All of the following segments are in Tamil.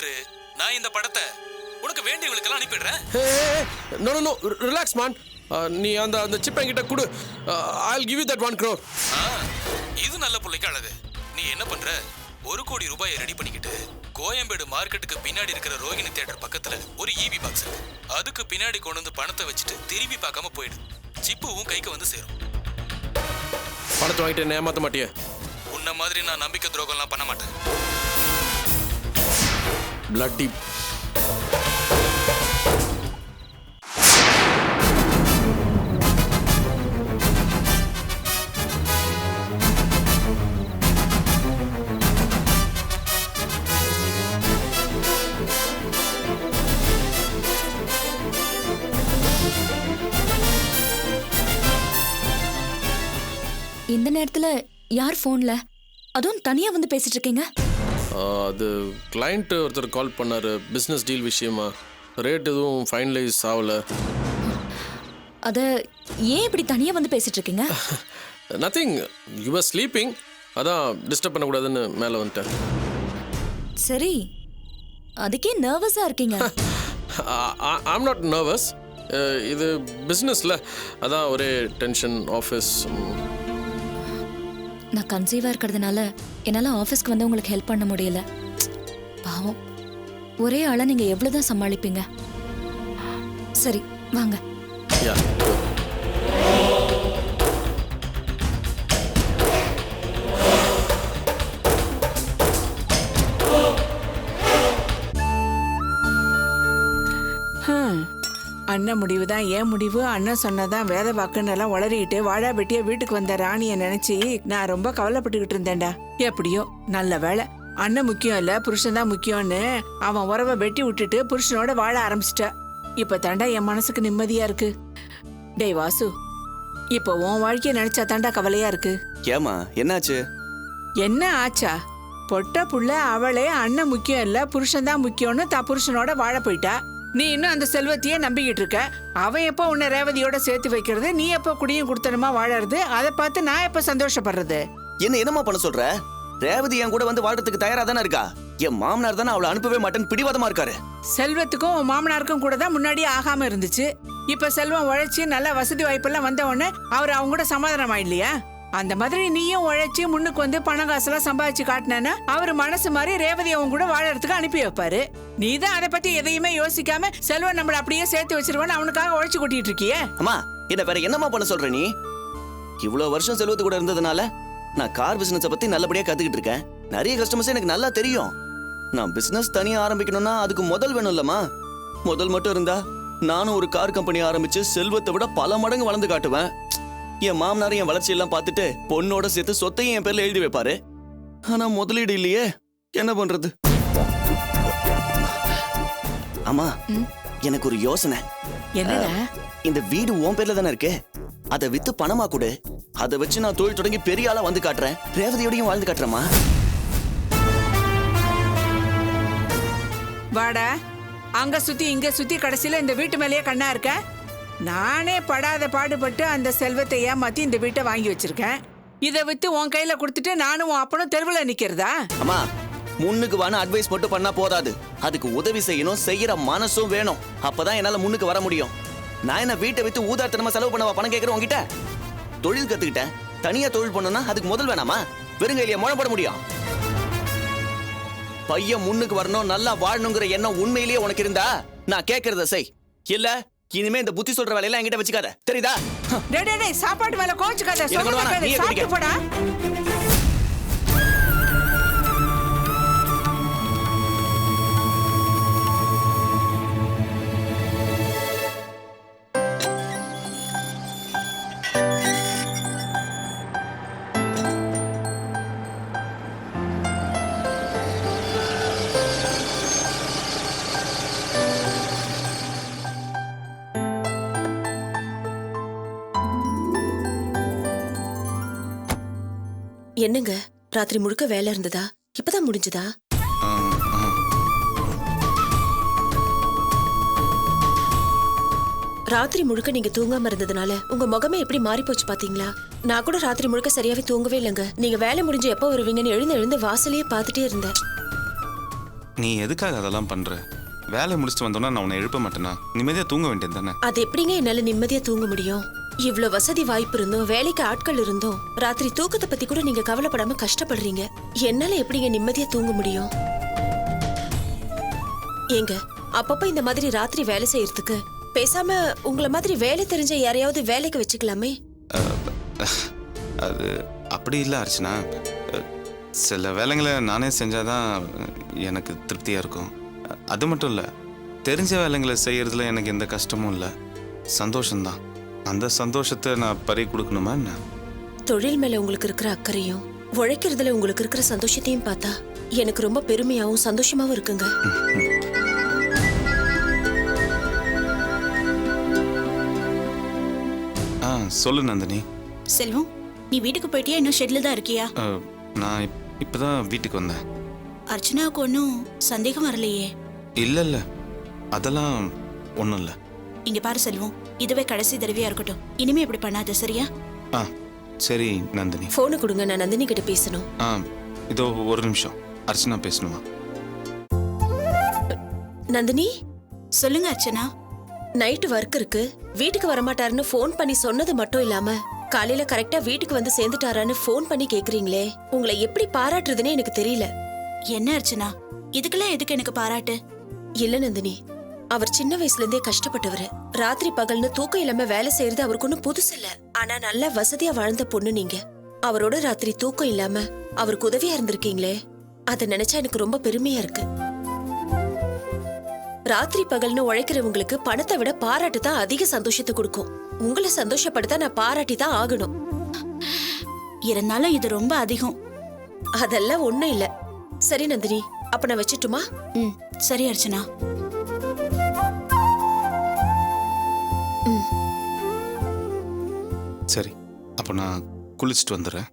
விட்டுரு. நான் இந்த படத்தை உனக்கு வேண்டியவங்களுக்கெல்லாம் அனுப்பிடுறேன். No no no relax man. நீ அந்த சிப் என்கிட்ட கொடு. I'll give you that 1 crore. இது நல்ல புள்ளைக்கு அழகு. நீ என்ன பண்ற, 1 கோடி ரூபாயை ரெடி பண்ணிக்கிட்டு கோயம்பேடு மார்க்கெட்டுக்கு பின்னாடி இருக்கிற ரோகிணி தியேட்டர் பக்கத்துல ஒரு ஈபி பாக்ஸ் இருக்கு. அதுக்கு பின்னாடி கொண்டு வந்து பணத்தை வச்சுட்டு திரும்பி பார்க்காம போயிடு. சிப்புவும் கைக்கு வந்து சேரும். பணத்தை வாங்கிட்டு என்ன ஏமாத்த மாட்டியே? உன்ன மாதிரி நான் நம்பிக்கை துரோகம்லாம் பண்ண மாட்டேன். Bloody. இந்த நேரத்துல யார் போன்ல? அதுவும் தனியா வந்து பேசிட்டு இருக்கீங்க? அது கிளைண்ட் ஒருத்தர் கால் பண்ணாரு பிஸ்னஸ் டீல் விஷயமா. ரேட் எதுவும் ஃபைனலைஸ் ஆகல. அத ஏன் இப்படி தனியா வந்து பேசிட்டு இருக்கீங்க? Nothing, you are sleeping. அதான் டிஸ்டர்ப் பண்ணக்கூடாதுன்னு மேலே வந்துட்டேன். சரி, அதுக்கே நர்வஸா இருக்கீங்க? I'm not nervous. இது பிஸ்னஸ்ல அதான் ஒரே டென்ஷன். ஆஃபீஸ் நான் கன்சீவா இருக்கிறதுனால என்னால ஆஃபீஸ்க்கு வந்து உங்களுக்கு ஹெல்ப் பண்ண முடியல. பாவம், ஒரே ஆளா நீங்க எவ்வளவுதான் சமாளிப்பீங்க? சரி வாங்க. யா அண்ணன் முடிவு தான் ஏன் முடிவு. அண்ணன் சொன்னதான் வேத வாக்குன்னு எல்லாம் உளறிட்டு வாழா வெட்டியா வீட்டுக்கு வந்த ராணிய நினைச்சு நான் ரொம்ப கவலைப்பட்டுக்கிட்டு இருந்தேன்டா. எப்படியோ நல்ல வேலை, அண்ணன் முக்கியம் இல்ல புருஷன் தான் முக்கியம்னு அவன் உறவை வெட்டி விட்டுட்டு புருஷனோட வாழ ஆரம்பிச்சிட்டா. இப்ப தாண்டா என் மனசுக்கு நிம்மதியா இருக்கு. டேய் வாசு, இப்ப உன் வாழ்க்கைய நினைச்சா தாண்டா கவலையா இருக்கு. ஏமா என்னாச்சு? என்ன ஆச்சா? பொட்ட புள்ள அவளே அண்ணன் முக்கியம் இல்ல புருஷன் தான் முக்கியம்னு புருஷனோட வாழ போயிட்டா. நீ இன்னும் அந்த செல்வத்தையே நம்பிக்கிட்டு இருக்க. அவன் எப்போ உன்னை ரேவதியோட சேர்த்து வைக்கிறது, நீ எப்போ குடியும் குடுத்தனமா வாழறது, அதை பார்த்து நான் எப்ப சந்தோஷப்படுறது? என்னமா பண்ண சொல்ற? ரேவதி என் கூட வந்து வாழ்றதுக்கு தயாரா தானே இருக்கா. என் மாமனார் தானே அவளை அனுப்பவே மாட்டேன்னு பிடிவாதமா இருக்காரு. செல்வத்துக்கும் உன் மாமனாருக்கும் கூட தான் முன்னாடியே ஆகாம இருந்துச்சு. இப்ப செல்வம் உழைச்சி நல்ல வசதி வாய்ப்பெல்லாம் வந்த உடனே அவர் அவங்க கூட சமாதானம் ஆயிடலையா? அந்த மாதிரி நீயும் உழைச்சி முன்னுக்கு வந்து பணம் காசெல்லாம் சம்பாதிச்சு காட்டினா அவர் மனசு மாதிரி ரேவதி அவங்க கூட வாழறதுக்கு அனுப்பி வைப்பாரு. நீதான் அதை பத்தி எதையுமே யோசிக்காம செல்வம் நம்மள அப்படியே சேர்த்து வச்சிருவான்னு அவனுக்காக உழைச்சு கொட்டிட்டு இருக்கியே. அம்மா, என்ன வேற என்னமா பண்ண சொல்ற நீ? இவ்வளவு வருஷம் செல்வத்து கூட இருந்ததுனால நான் கார் பிசினஸ் பத்தி நல்லபடியா கத்துக்கிட்டு இருக்கேன். நிறைய கஸ்டமர்ஸ் எனக்கு நல்லா தெரியும். நான் பிசினஸ் தனியா ஆரம்பிக்கணும்னா அதுக்கு முதல் வேணும் இல்லம்மா. முதல் மட்டும் இருந்தா நானும் ஒரு கார் கம்பெனி ஆரம்பிச்சு செல்வத்தை விட பல மடங்கு வளர்ந்து காட்டுவேன். என் மாமனார் என் வளர்ச்சி எல்லாம் பார்த்துட்டு பொண்ணோட சேர்த்து சொத்தையும் என் பேர்ல எழுதி வைப்பாரு. ஆனா முதலீடு இல்லையே, என்ன பண்றது? அம்மா, எனக்கு ஒரு யோசனை. என்னடா? இந்த வீடு உன் பேர்ல தானே இருக்கு. அதை வித்து பணமா கொடு. அதை வச்சு நான் தொழில் தொடங்கி பெரிய ஆளா வந்து காட்டுறேன். ரேவதியோடையும் வாழ்ந்து காட்டுறேமா. வாடா, அங்க சுத்தி இங்க சுத்தி கடைசியில இந்த வீட்டு மேலேயே கண்ணா இருக்க. நானே படாத பாடுபட்டு அந்த செல்வத்தை ஏமாத்தி இந்த வீட்டை வாங்கி வச்சிருக்கேன். இதை வித்து உன் கையில கொடுத்துட்டு நானும் உன் அப்பனும் தெருவில் நிக்கிறதா? அம்மா, முன்னுக்கு வான அட்வைஸ் மட்டும் பண்ணா போதாது. அதுக்கு உதவி செய்யணும், செய்யற மனசும் வேணும். அப்பதான் என்னால முன்னுக்கு வர முடியும். நான் என்ன வீட்டை வித்து ஊதார்த்தனமா செலவு பண்ணவா பணம் கேட்கறேன் உங்ககிட்ட? தொழில் கத்துக்கிட்டேன். தனியா தொழில் பண்ணணும்னா அதுக்கு முதல் வேணாமா? வெறுங்கையிலேயே முழப்பட முடியும். பையன் முன்னுக்கு வரணும், நல்லா வாழணுங்கிற எண்ணம் உண்மையிலேயே உனக்கு இருந்தா நான் கேட்கறத செய். இல்ல இனிமே இந்த புத்தி சொல்ற வேலையெல்லாம் என்கிட்ட வச்சுக்காத, தெரியுதா? சாப்பாடு மேல கோச்சுக்காத, சாப்பிட்டு போடா. என்னங்க, ராத்திரி முழுக்க வேலை இருந்ததா? இப்பதான் முடிஞ்சதா? ராத்திரி முழுக்க நீங்க தூங்காம இருந்ததுனால உங்க முகமே எப்படி மாறி போச்சு பாத்தீங்களா? நான் கூட ராத்திரி முழுக்க சரியாவே தூங்கவே இல்லைங்க. நீங்க வேலை முடிஞ்சு எப்போ வருவீங்கன்னு எழுந்து வாசலையே பார்த்துட்டே இருந்தேன். நீ எதுக்காக அதெல்லாம் பண்ற? வேலை முடிச்சுட்டு வந்தோன்னா நான் உன்னை எழுப்ப மாட்டேனா? நிம்மதியா தூங்க வேண்டியது தானே? அது எப்படிங்க என்னால நிம்மதியா தூங்க முடியும்? இவ்ளோ வசதி வாய்ப்பு இருந்தும் வேலைக்கு ஆட்கள் இருந்தும் ராத்திரி தூக்கத்தை பத்தி கூட நீங்க கவலைப்படாம கஷ்டப்படுறீங்க. என்னால எப்படிங்க நிம்மதியா தூங்க முடியும்? ஏங்க அப்பப்ப இந்த மாதிரி ராத்திரி வேலை செய்யறதுக்கு பேசாம உங்கள மாதிரி வேலை தெரிஞ்ச யாரையாவது வேலைக்கு வச்சுக்கலாமே. அது அப்படி இல்லை அர்ச்சனா. சில வேலைங்களை நானே செஞ்சாதான் எனக்கு திருப்தியாக இருக்கும். அது மட்டும் இல்லை, தெரிஞ்ச வேலைங்களை செய்யறதுல எனக்கு எந்த கஷ்டமும் இல்லை, சந்தோஷம்தான். அந்த சந்தோஷத்தை நான் பறி கொடுக்கணுமா என்ன? தொழில் மேல உங்களுக்கு இருக்கிற அக்கறையும் உழைக்கிறதுல உங்களுக்கு இருக்கிற சந்தோஷத்தையும் பார்த்தா எனக்கு ரொம்ப பெருமையாவும் சந்தோஷமாவும் இருக்குங்க. சொல்லு நந்தினி. செல்வம், நீ வீட்டுக்கு போயிட்டியா? இன்னும் ஷெட்ல தான் இருக்கியா? நான் இப்பதான் வீட்டுக்கு வந்தேன். அர்ச்சனாவுக்கு ஒன்றும் சந்தேகம் வரலையே? இல்லை, அதெல்லாம் ஒன்றும் இல்லை. இங்க பாரு செல்வம், இதுவே கடைசி தடவையா இருக்கட்டும். இனிமே இப்படி பண்ணாத, சரியா? சரி நந்தினி. போனை கொடுங்க, நான் நந்தினி கிட்ட பேசணும். இதோ ஒரு நிமிஷம், அர்ச்சனா பேசணுமா? நந்தினி, சொல்லுங்க அர்ச்சனா. நைட்டு ஒர்க் இருக்கு, வீட்டுக்கு வரமாட்டாருன்னு ஃபோன் பண்ணி சொன்னது மட்டும் இல்லாம காலையில கரெக்டா வீட்டுக்கு வந்து சேர்ந்துட்டாரான்னு ஃபோன் பண்ணி கேக்குறீங்களே, உங்களை எப்படி பாராட்டுறதுன்னு எனக்கு தெரியல. என்ன அர்ச்சனா, இதுக்கெல்லாம் எதுக்கு எனக்கு பாராட்டு? இல்ல நந்தினி, அவர் சின்ன வயசுல இருந்தே கஷ்டப்பட்டவரு. ராத்திரி பகல்னு தூக்கம் இல்லாம வேலை செய்யறது அவருக்கு ஒன்னும் புதுசு இல்ல. ஆனா நல்ல வசதியா வாழ்ந்த பொண்ணு நீங்க. அவரோட ராத்திரி தூக்கம் இல்லாம அவருக்கு உதவியா இருந்திருக்கீங்களே, அதை நினைச்சா எனக்கு ரொம்ப பெருமையா இருக்கு. ராத்திரி பகல்னு உழைக்கிறவங்களுக்கு பணத்தை விட பாராட்டு தான் அதிக சந்தோஷத்தை கொடுக்கும். உங்களை சந்தோஷப்படுத்த நான் பாராட்டி தான் ஆகணும். இருந்தாலும் இது ரொம்ப அதிகம். அதெல்லாம் ஒண்ணும் இல்ல. சரி நந்தினி, அப்ப நான் வச்சிட்டுமா? சரி அர்ச்சனா. சரி, அப்போ நான் குளிச்சுட்டு வந்துடுறேன்.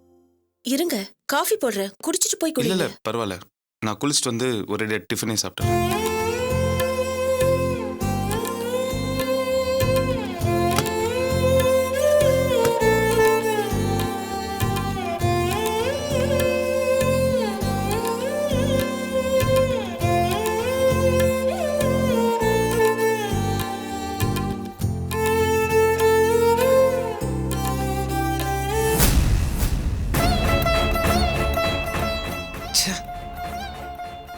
இருங்க, காஃபி போடுறேன், குடிச்சிட்டு போய் இல்லை குடிங்க. இல்லை பரவாயில்ல, நான் குளிச்சுட்டு வந்து ஒரு டிஃபனே சாப்பிட்றேன்.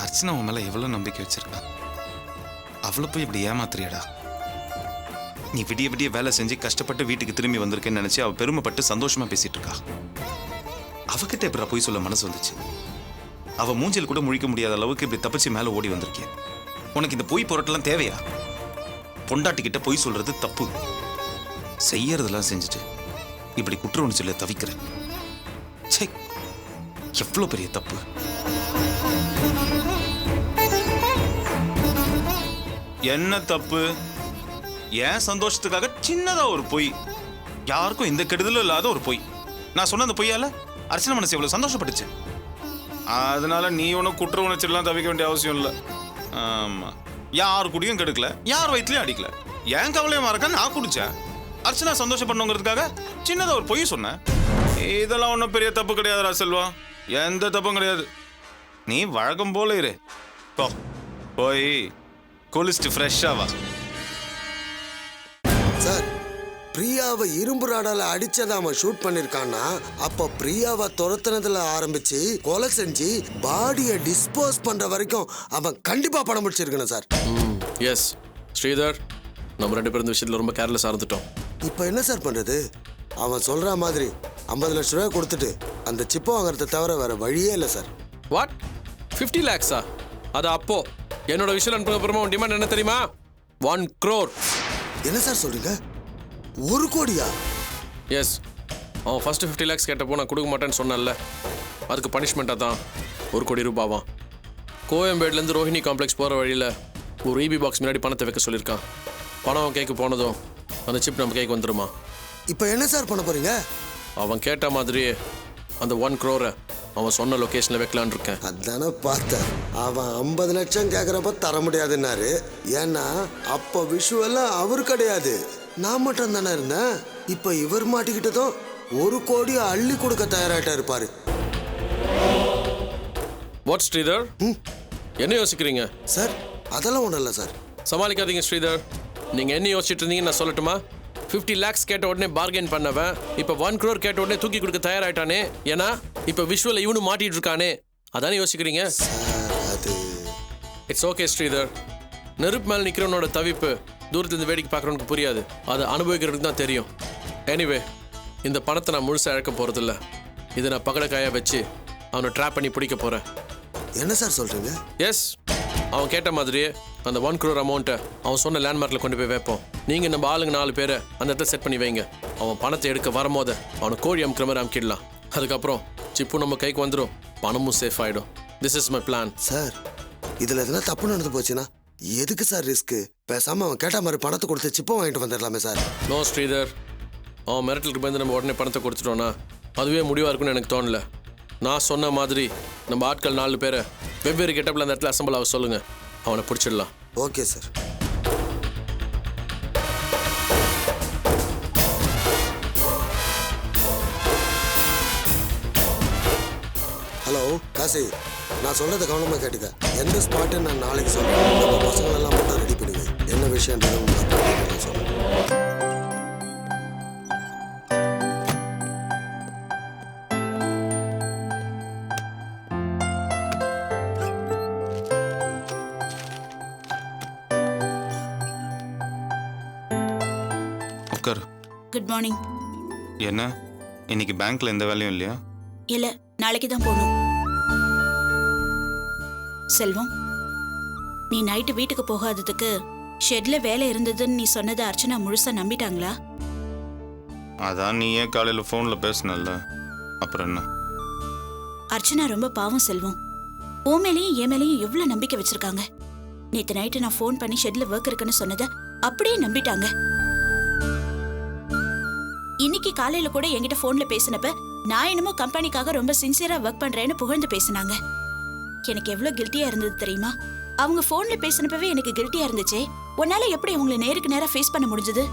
அர்ச்சனா உன் மேல எவ்வளவு நம்பிக்கை வச்சிருக்கான், அவளை போய் இப்படி ஏமாத்துறியடா? நீ விடிய விடிய வேலை செஞ்சு கஷ்டப்பட்டு வீட்டுக்கு திரும்பி வந்திருக்கேன்னு நினைச்சு அவ பெருமைப்பட்டு சந்தோஷமா பேசிட்டு இருக்கா. அவகிட்ட எப்படா போய் சொல்ல மனசு வந்துச்சு? அவ மூஞ்சில் கூட முழிக்க முடியாத அளவுக்கு இப்படி தப்பிச்சு மேல ஓடி வந்திருக்கேன். உனக்கு இந்த பொய் பொருட்டெல்லாம் தேவையா? பொண்டாட்டிக்கிட்ட பொய் சொல்றது தப்பு. செய்யறதெல்லாம் செஞ்சுட்டு இப்படி குற்ற உணர்ச்சியில தவிக்கிறேன். சே, எவ்வளவு பெரிய தப்பு. என்ன தப்பு? ஏன் சந்தோஷத்துக்காக சின்னதா ஒரு பொய், யாருக்கும் எந்த கெடுதலும் இல்லாத ஒரு பொய். நான் சொன்ன அந்த பொய்யால அர்ச்சனா மனசு எவ்வளவு சந்தோஷப்பட்டுச்சு. அதனால நீ ஒன்றும் குற்ற உணர்ச்சியெல்லாம் தவிக்க வேண்டிய அவசியம் இல்லை. ஆமா, யார் குடியும் கெடுக்கல, யார் வயிற்றுலையும் அடிக்கல. ஏன் கவலையை மறக்க நான் குடிச்சேன். அர்ச்சனா சந்தோஷப்படணுங்கிறதுக்காக சின்னதா ஒரு பொய் சொன்னேன். இதெல்லாம் ஒன்றும் பெரிய தப்பு கிடையாதுடா செல்வா, எந்த தப்பும் கிடையாது. நீ வழக்கம் போல இரு. போய் குளிச்சுட்டு ஃப்ரெஷ்ஷா வா. சார், பிரியாவை இரும்பு ராடால அடிச்சதை அவன் ஷூட் பண்ணிருக்கான்னா, அப்ப பிரியாவை துரத்துனதுல ஆரம்பிச்சு கொலை செஞ்சு பாடியை டிஸ்போஸ் பண்ற வரைக்கும் அவன் கண்டிப்பா படம் முடிச்சிருக்கணும் சார். எஸ் ஸ்ரீதர், நம்ம 2 பேரும் இந்த விஷயத்துல ரொம்ப கேர்லெஸ்ஸாக இருந்துட்டோம். இப்போ என்ன சார் பண்றது? அவன் சொல்ற மாதிரி 50 லட்ச ரூபாய் கொடுத்துட்டு அந்த சிப்பை வாங்குறத தவிர வேற வழியே இல்லை சார். வாட், 50 lakhs-ஆ? அது அப்போ என்னோட விஷயம் அனுப்புன அப்புறமா உன் டிமாண்ட் என்ன தெரியுமா? 1 crore. என்ன சார் சொல்றீங்க? 1 கோடியா? எஸ், அவன் ஃபர்ஸ்ட் 50 lakhs கேட்டப்போ நான் கொடுக்க மாட்டேன்னு சொன்னேன்ல, அதுக்கு பனிஷ்மெண்ட்டாக தான் 1 கோடி ரூபாவான். கோயம்பேடுலேருந்து ரோஹிணி காம்ப்ளெக்ஸ் போகிற வழியில் ஒரு EB பாக்ஸ் முன்னாடி பணத்தை வைக்க சொல்லியிருக்கான். பணம் கேக்கு போனதும் அந்த சிப் நம்ம கேக்கு வந்துருமா. இப்போ என்ன சார் பண்ண போறீங்க? அவன் கேட்ட மாதிரியே அந்த 1 crore அவன் சொன்ன லொக்கேஷனில் வைக்கலான் இருக்கேன். அதானே பார்த்தேன். அவன் 50 லட்சம் கேட்குறப்ப தர முடியாதுன்னாரு. ஏன்னா அப்போ விஷுவெல்லாம் அவர் கிடையாது, நான் மட்டும் தானே இருந்தேன். இப்போ இவர் மாட்டிக்கிட்டதும் 1 கோடி அள்ளி கொடுக்க தயாராகிட்டா இருப்பாரு. வாட் ஸ்ரீதர், என்ன யோசிக்கிறீங்க? சார் அதெல்லாம் ஒன்றும் இல்லை சார். சமாளிக்காதீங்க ஸ்ரீதர். நீங்கள் என்ன யோசிச்சுட்டு இருந்தீங்கன்னு நான் சொல்லட்டுமா? 50 lakhs கேட்ட உடனே பார்கெயின் பண்ணவன் இப்போ 1 crore கேட்ட உடனே தூக்கி கொடுக்க தயாராயிட்டானே. ஏன்னா இப்போ விஷுவல் இவனு மாட்டிட்டு இருக்கானே. அதானே யோசிக்கிறீங்க? சார் அது இட்ஸ் ஓகே ஸ்ரீதர். நெருப்பு மேலே நிற்கிறவனோட தவிப்பு தூரத்துலேருந்து வேடிக்கை பார்க்குறவனுக்கு புரியாது. அதை அனுபவிக்கிறதுக்கு தான் தெரியும். எனிவே, இந்த பணத்தை நான் முழுசாக இழக்க போகிறதில்ல. இதை நான் பகடக்காயாக வச்சு அவனை ட்ராப் பண்ணி பிடிக்க போகிறேன். என்ன சார் சொல்கிறீங்க? எஸ், அவன் கேட்ட மாதிரியே அந்த 1 crore அமௌண்ட்டை அவன் சொன்ன லேண்ட்மார்க்கில் கொண்டு போய் வைப்போம். நீங்கள் நம்ம ஆளுங்க 4 பேரை அந்த இடத்த செட் பண்ணி வைங்க. அவன் பணத்தை எடுக்க வரும்போது அவனை கோழி அமுக்கிற மாதிரி அமுக்கிடலாம். அதுக்கப்புறம் சிப்பு நம்ம கைக்கு வந்துடும், பணமும் சேஃப் ஆகிடும். This is my plan. Sir இதில் எதுனா தப்பு நடந்து போச்சுன்னா எதுக்கு சார் ரிஸ்க்கு? பேசாமல் அவன் கேட்ட மாதிரி பணத்தை கொடுத்து சிப்பை வாங்கிட்டு வந்துடலாமே சார். நோ ஸ்ரீதர், அவன் மிரட்டலுக்கு பயந்து நம்ம உடனே பணத்தை கொடுத்துட்டோன்னா அதுவே முடிவாக இருக்குன்னு எனக்கு தோணல. நான் சொன்ன மாதிரி நம்ம ஆட்கள் 4 பேரை வெவ்வேறு கெட்டப்பில் அந்த இடத்துல அசம்பிள் ஆக சொல்லுங்கள். அவனை பிடிச்சிடலாம். Okay sir. ஹலோ காசி, நான் சொல்றதை கவனமாக கேட்டுக்க. எந்த ஸ்பாட்டு நான் நாளைக்கு சொல்றேன். நம்ம பசங்களெல்லாம் மட்டும் ரெடி பண்ணுங்க. என்ன விஷயம்ன்றது நான் சொல்றேன். உட்காரு. Good morning. என்ன இன்னைக்கு பேங்க்ல எந்த வேலையும் இல்லையா? இல்ல, நாளைக்கு தான் போகணும். செல்வம், நீ நைட்டு வீட்டுக்கு போகாததுக்கு ஷெட்ல வேலை இருந்ததுன்னு நீ சொன்னதை அர்ச்சனா முழுசா நம்பிட்டாங்களா? அதான் நீ ஏன் காலையில் ஃபோனில் பேசினல்ல, அப்புறம் என்ன? அர்ச்சனா ரொம்ப பாவம் செல்வம். ஓ மேலேயும் என் மேலேயும் எவ்வளவு நம்பிக்கை வச்சிருக்காங்க. நேத்து நைட்டு நான் ஃபோன் பண்ணி ஷெட்ல ஒர்க் இருக்குன்னு சொன்னதை அப்படியே நம்பிட்டாங்க. இன்னைக்கு காலையில கூட என்கிட்ட போன்ல பேசினப்ப நான் என்னமோ கம்பெனிக்காக ரொம்ப சின்சியரா ஒர்க் பண்றேன்னு புகழ்ந்து பேசினாங்க. எனக்கு எவ்வளவு கில்ட்டியா இருந்தது தெரியுமா? அவங்க போன்ல பேசினப்பவே எனக்கு கில்ட்டியா இருந்துச்சே. உன்னால எப்படி அவங்களை நேருக்கு நேரா ஃபேஸ் பண்ண முடிஞ்சது?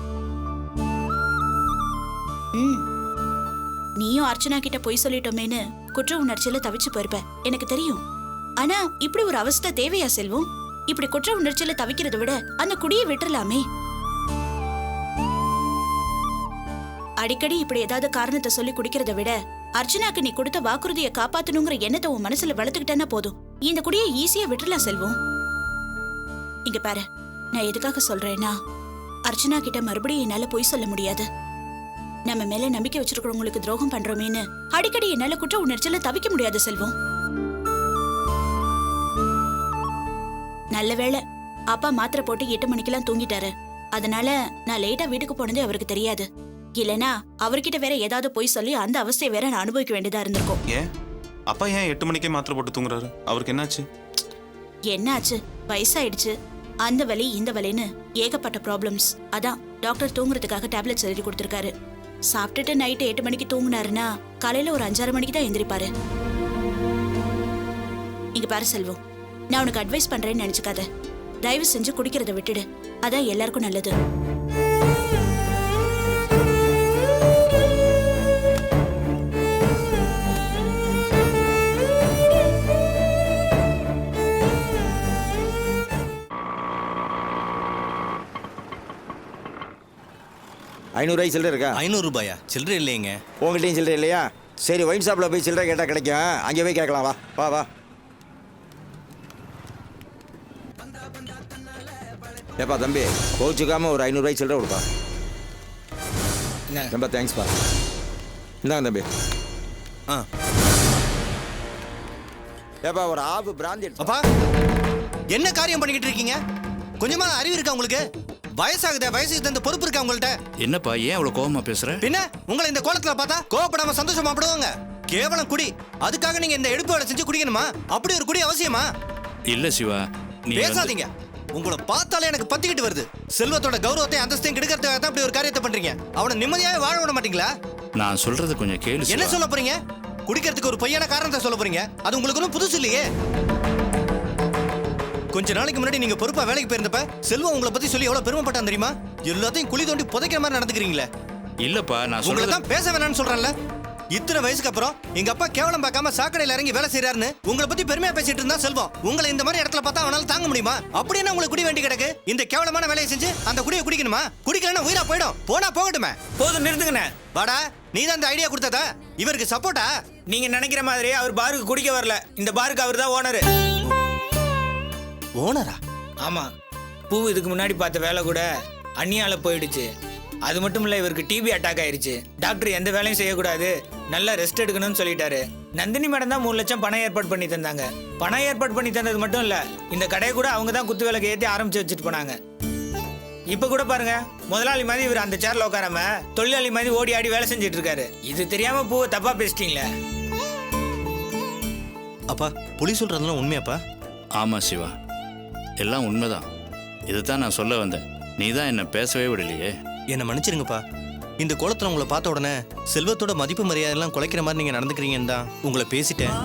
நீயும் அர்ச்சனா கிட்ட பொய் சொல்லிட்டோமேன்னு குற்ற உணர்ச்சியில தவிச்சு போயிருப்ப, எனக்கு தெரியும். ஆனா இப்படி ஒரு அவஸ்தை தேவையா செல்வம்? இப்படி குற்ற உணர்ச்சியில தவிக்கிறதை விட அந்த குடியை விட்டுறலாமே. அடிக்கடி இப்படி ஏதாவது காரணத்தை சொல்லி குடிக்கிறத விட அர்ச்சனாக்கு நீ கொடுத்த வாக்குறுதியை காப்பாத்தணுங்கிற எண்ணத்தை உன் மனசுல வளர்த்துக்கிட்டேன்னா போதும். இந்த குடியை ஈஸியா விட்டுறலாம் செல்வம். இங்க பாரு, நான் எதுக்காக சொல்றேன்னா, அர்ச்சனா கிட்ட மறுபடியும் என்னால பொய் சொல்ல முடியாது. நம்ம மேல நம்பிக்கை வச்சிருக்கிறவங்களுக்கு துரோகம் பண்றோமேன்னு அடிக்கடி என்னால குற்ற உணர்ச்சியில தவிக்க முடியாது செல்வம். நல்ல வேளை அப்பா மாத்திரை போட்டு 8 மணிக்கெல்லாம் தூங்கிட்டாரு. அதனால நான் லேட்டா வீட்டுக்கு போனதே அவருக்கு தெரியாது. இல்லனா அவர்கிட்ட வேற ஏதாவது போய் சொல்லி அந்த அவஸ்தையை வேற நான் அனுபவிக்க வேண்டியதா இருந்திருக்கும். ஏன் அப்பா ஏன் 8 மணிக்கே மாத்திரை போட்டு தூங்குறாரு? அவருக்கு என்னாச்சு? என்னாச்சு? வயசாயிடுச்சு. அந்த வலி இந்த வலின்னு ஏகப்பட்ட ப்ராப்ளம்ஸ். அதான் டாக்டர் தூங்குறதுக்காக டேப்லெட்ஸ் எழுதி கொடுத்திருக்காரு. சாப்பிட்டுட்டு நைட்டு 8 மணிக்கு தூங்குனாருன்னா காலையில ஒரு 5-6 மணிக்கு தான் எந்திரிப்பாரு. இங்க பாரு செல்வம், நான் உனக்கு அட்வைஸ் பண்றேன்னு நினைச்சுக்காத. தயவு செஞ்சு குடிக்கிறத விட்டுடு. அதான் எல்லாருக்கும் நல்லது. ₹500 சில்லறை இருக்கா? ₹500 சில்லறை இல்லைங்க. உங்கள்கிட்டையும் சில்லறை இல்லையா? சரி, ஒயின் ஷாப்பில் போய் சில்லறை கேட்டால் கிடைக்கும். அங்கே போய் கேட்கலாம். வா வா வா. ஏப்பா தம்பி, கோச்சுக்காமல் ஒரு ₹500 சில்லறை கொடுப்பா. ரொம்ப தேங்க்ஸ்ப்பா. இந்தாங்க தம்பி. ஏப்பா ஒரு ஆஃப் பிராந்தி. அப்பா, என்ன காரியம் பண்ணிக்கிட்டு இருக்கீங்க? கொஞ்சமா அறிவு இருக்கா உங்களுக்கு? வயசாகுதே, வயசுக்கு தகுந்த பொறுப்பு இருக்கா உங்கள்ட்ட? என்னப்பா ஏன் அவ்வளவு கோவமா பேசுற? பின்ன உங்களை இந்த கோலத்துல பார்த்தா கோவப்படாம சந்தோஷமா படுவாங்க. கேவலம் குடி. அதுக்காக நீங்க இந்த எடுப்பு வேலை செஞ்சு குடிக்கணுமா? அப்படி ஒரு குடி அவசியமா? இல்ல சிவா, நீ பேசாதீங்க. உங்களை பார்த்தாலே எனக்கு பத்திக்கிட்டு வருது. செல்வத்தோட கௌரவத்தை அந்தஸ்தையும் கெடுக்கிறதுக்காக தான் இப்படி ஒரு காரியத்தை பண்றீங்க. அவனை நிம்மதியாவே வாழ விட மாட்டீங்களா? நான் சொல்றது கொஞ்சம் கேளு. என்ன சொல்ல போறீங்க? குடிக்கிறதுக்கு ஒரு பொய்யான காரணத்தை சொல்ல போறீங்க. அது உங்களுக்கு ஒன்றும் புதுசு இல்லையே. கொஞ்ச நாளைக்கு முன்னாடி நீங்க பொறுப்பா வேலைக்கு போயிருந்தப்ப செல்வம் உங்களை பத்தி சொல்லி எவ்வளவு பெருமைப்பட்டான் தெரியுமா? எல்லாத்தையும் குழி தோண்டி புதைக்கிற மாதிரி நடந்துக்கிறீங்களே. இல்லப்பா, நான் உங்களை தான் பேச வேணாம்னு சொல்றேன்ல. இத்தனை வயசுக்கு அப்புறம் எங்க அப்பா கேவலம் பார்க்காம சாக்கடையில இறங்கி வேலை செய்யறாருன்னு உங்களை பத்தி பெருமையா பேசிட்டு இருந்தா செல்வம். உங்களை இந்த மாதிரி இடத்துல பார்த்தா அவனால தாங்க முடியுமா? அப்படி என்ன உங்களுக்கு குடி வேண்டி கிடக்கு? இந்த கேவலமான வேலையை செஞ்சு அந்த குடியை குடிக்கணுமா? குடிக்கலன்னா உயிரா போயிடும். போனா போகட்டுமே. போதும், நிறுத்துங்கண்ணே. வாடா, நீ தான் இந்த ஐடியா கொடுத்ததா? இவருக்கு சப்போர்ட்டா? நீங்க நினைக்கிற மாதிரி அவர் பாருக்கு குடிக்க வரல. இந்த பாருக்கு அவர் தான் ஓனரு. ஓனரா? ஆமா. பூ இதுக்கு முன்னாடி பார்த்த வேலை கூட அந்நியால போயிடுச்சு. அது மட்டும் இல்ல, இவருக்கு டிபி அட்டாக் ஆயிருச்சு. டாக்டர் எந்த வேலையும் செய்யக்கூடாது, நல்லா ரெஸ்ட் எடுக்கணும்னு சொல்லிட்டாரு. நந்தினி மேடம் தான் 3 லட்சம் பணம் ஏற்பாடு பண்ணி தந்தாங்க. பணம் ஏற்பாடு பண்ணி தந்தது மட்டும் இல்ல, இந்த கடையை கூட அவங்க தான் குத்து விளக்கு ஏற்றி ஆரம்பிச்சு வச்சுட்டு போனாங்க. இப்ப கூட பாருங்க, முதலாளி மாதிரி இவர் அந்த சேர்ல உட்காராம தொழிலாளி மாதிரி ஓடி ஆடி வேலை செஞ்சுட்டு இருக்காரு. இது தெரியாம பூவை தப்பா பேசிட்டீங்களே. அப்பா, புலி சொல்றதெல்லாம் உண்மையாப்பா? ஆமா சிவா, எல்லாம் உண்மைதான். இதுதான் நான் சொல்ல வந்தேன். நீ தான் என்னை பேசவே விடலையே. என்னை மன்னிச்சிருங்கப்பா. இந்த கோலத்தில் உங்களை பார்த்த உடனே செல்வத்தோட மதிப்பு மரியாதை எல்லாம் குலைக்கிற மாதிரி நீங்க நடந்துக்கிறீங்கன்னு தான் உங்களை பேசிட்டேன்.